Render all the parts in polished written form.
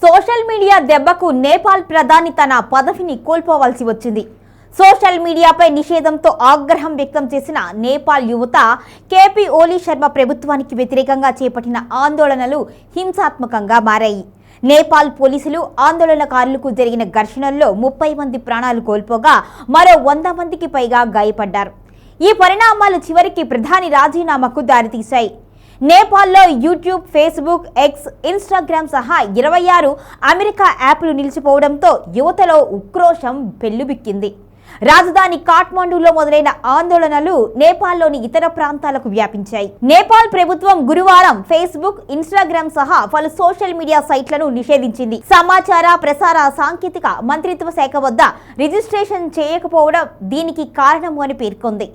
Social media దెబ్బకు నేపాల్ ప్రధాని తన పదవిని కోల్పోవాల్సి వచ్చింది. సోషల్ మీడియాపై నిషేధంతో ఆగ్రహం వ్యక్తం చేసిన నేపాల్ యువత కేపీ ఓలీ శర్మ ప్రభుత్వానికి వ్యతిరేకంగా చేపట్టిన ఆందోళనలు హింసాత్మకంగా మారాయి. నేపాల్ పోలీసులు ఆందోళనకారులకు జరిగిన ఘర్షణల్లో 30 మంది ప్రాణాలు కోల్పోగా మరో 100 మందికి పైగా గాయపడ్డారు. ఈ పరిణామాలు చివరికి ప్రధాని రాజీనామాకు దారితీశాయి. నేపాల్లో యూట్యూబ్, ఫేస్బుక్, ఎక్స్, ఇన్స్టాగ్రామ్ సహా 26 అమెరికా యాప్లు నిలిచిపోవడంతో యువతలో ఉక్రోషం పెల్లుబిక్కింది. రాజధాని కాఠ్మండూలో మొదలైన ఆందోళనలు నేపాల్లోని ఇతర ప్రాంతాలకు వ్యాపించాయి. నేపాల్ ప్రభుత్వం గురువారం ఫేస్బుక్, ఇన్స్టాగ్రామ్ సహా పలు సోషల్ మీడియా సైట్లను నిషేధించింది. సమాచార ప్రసార సాంకేతిక మంత్రిత్వ శాఖ వద్ద రిజిస్ట్రేషన్ చేయకపోవడం దీనికి కారణం అని పేర్కొంది.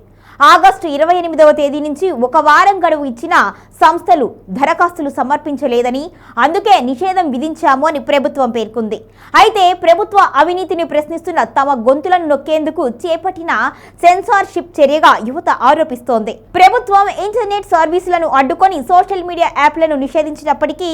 ఆగస్టు 28వ తేదీ నుంచి ఒక వారం గడువు ఇచ్చిన సంస్థలు దరఖాస్తులు సమర్పించలేదని, అందుకే నిషేధం విధించాము అని ప్రభుత్వం పేర్కొంది. అయితే ప్రభుత్వ అవినీతిని ప్రశ్నిస్తున్న తమ గొంతులను నొక్కేందుకు చేపట్టిన సెన్సార్షిప్ చర్యగా యువత ఆరోపిస్తోంది. ప్రభుత్వం ఇంటర్నెట్ సర్వీసులను అడ్డుకొని సోషల్ మీడియా యాప్లను నిషేధించినప్పటికీ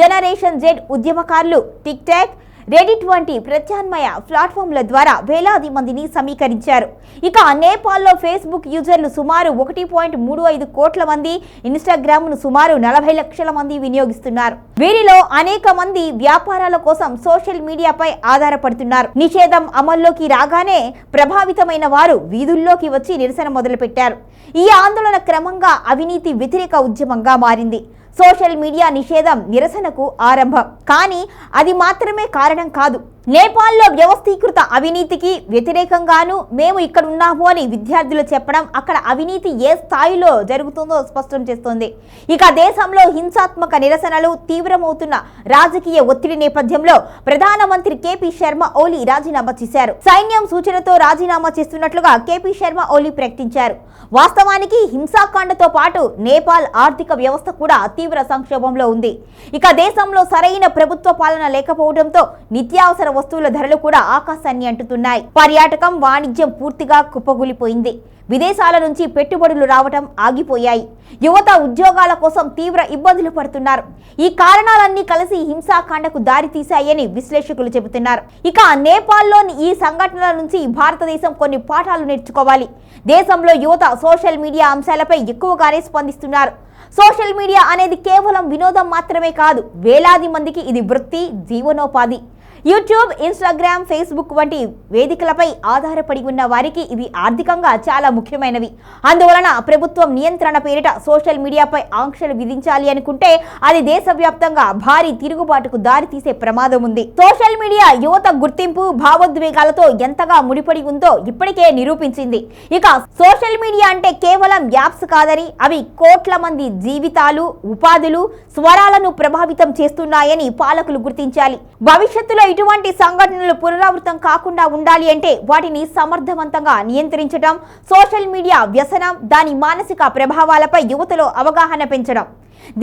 జనరేషన్ జెడ్ ఉద్యమకారులు టిక్ టాక్, రెడిట్ వంటి ప్రత్యామ్నాయ ప్లాట్ఫామ్ల ద్వారా వేలాది మందిని సమీకరించారు. ఇక నేపాల్లో ఫేస్బుక్ యూజర్లు సుమారు 1.35 కోట్ల మంది, ఇన్స్టాగ్రామ్ను సుమారు 40 లక్షల మంది వినియోగిస్తున్నారు. వీరిలో అనేక మంది వ్యాపారాల కోసం సోషల్ మీడియాపై ఆధారపడుతున్నారు. నిషేధం అమల్లోకి రాగానే ప్రభావితమైన వారు వీధుల్లోకి వచ్చి నిరసన మొదలుపెట్టారు. ఈ ఆందోళన క్రమంగా అవినీతి వ్యతిరేక ఉద్యమంగా మారింది. సోషల్ మీడియా నిషేధం నిరసనకు ఆరంభం, కానీ అది మాత్రమే కారణం కాదు. నేపాల్లో వ్యవస్థీకృత అవినీతికి వ్యతిరేకంగానూ మేము ఇక్కడ ఉన్నాము అని విద్యార్థులు చెప్పడం అక్కడ అవినీతి ఏ స్థాయిలో జరుగుతుందో స్పష్టం చేస్తోంది. ఇక దేశంలో హింసాత్మక నిరసనలు తీవ్రమవుతున్న రాజకీయ ఒత్తిడి నేపథ్యంలో ప్రధానమంత్రి కేపీ శర్మ ఓలీ రాజీనామా చేశారు. సైన్యం సూచనతో రాజీనామా చేస్తున్నట్లుగా కేపీ శర్మ ఓలీ ప్రకటించారు. వాస్తవానికి హింసాకాండతో పాటు నేపాల్ ఆర్థిక వ్యవస్థ కూడా తీవ్ర సంక్షోభంలో ఉంది. ఇక దేశంలో సరైన ప్రభుత్వ పాలన లేకపోవడంతో నిత్యావసర వస్తువుల ధరలు కూడా ఆకాశాన్ని అంటుతున్నాయి. పర్యాటకం, వాణిజ్యం పూర్తిగా కుప్పగూలిపోయింది. విదేశాల నుంచి పెట్టుబడులు రావటం ఆగిపోయాయి. యువత ఉద్యోగాల కోసం తీవ్ర ఇబ్బందులు పడుతున్నారు. ఈ కారణాలన్నీ కలిసి హింసాకాండకు దారితీశాయని విశ్లేషకులు చెబుతున్నారు. ఇక నేపాల్లోని ఈ సంఘటనల నుంచి భారతదేశం కొన్ని పాఠాలు నేర్చుకోవాలి. దేశంలో యువత సోషల్ మీడియా అంశాలపై ఎక్కువగానే స్పందిస్తున్నారు. సోషల్ మీడియా అనేది కేవలం వినోదం మాత్రమే కాదు, వేలాది మందికి ఇది వృత్తి, జీవనోపాధి. యూట్యూబ్, ఇన్స్టాగ్రామ్, ఫేస్బుక్ వంటి వేదికలపై ఆధారపడి ఉన్న వారికి ఇవి ఆర్థికంగా చాలా ముఖ్యమైనవి. అందువలన ప్రభుత్వం నియంత్రణ పేరిట సోషల్ మీడియాపై ఆంక్షలు విధించాలి అనుకుంటే అది దేశవ్యాప్తంగా భారీ తిరుగుబాటుకు దారితీసే ప్రమాదం ఉంది. సోషల్ మీడియా యువత గుర్తింపు, భావోద్వేగాలతో ఎంతగా ముడిపడి ఉందో ఇప్పటికే నిరూపించింది. ఇక సోషల్ మీడియా అంటే కేవలం యాప్స్ కాదని, అవి కోట్ల మంది జీవితాలు, ఉపాధులు, స్వరాలను ప్రభావితం చేస్తున్నాయని పాలకులు గుర్తించాలి. భవిష్యత్తులో ఇటువంటి సంఘటనలు పునరావృతం కాకుండా ఉండాలి అంటే వాటిని సమర్థవంతంగా నియంత్రించడం, సోషల్ మీడియా వ్యసనం, దాని మానసిక ప్రభావాలపై యువతలో అవగాహన పెంచడం,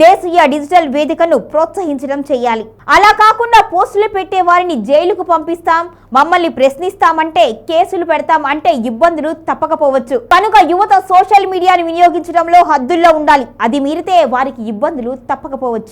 దేశీయ డిజిటల్ వేదికను ప్రోత్సహించడం చేయాలి. అలా కాకుండా పోస్టులు పెట్టే వారిని జైలుకు పంపిస్తాం, మమ్మల్ని ప్రశ్నిస్తామంటే, కేసులు పెడతాం అంటే ఇబ్బందులు తప్పకపోవచ్చు. కనుక యువత సోషల్ మీడియాను వినియోగించడంలో హద్దుల్లో ఉండాలి. అది మీరితే వారికి ఇబ్బందులు తప్పకపోవచ్చు.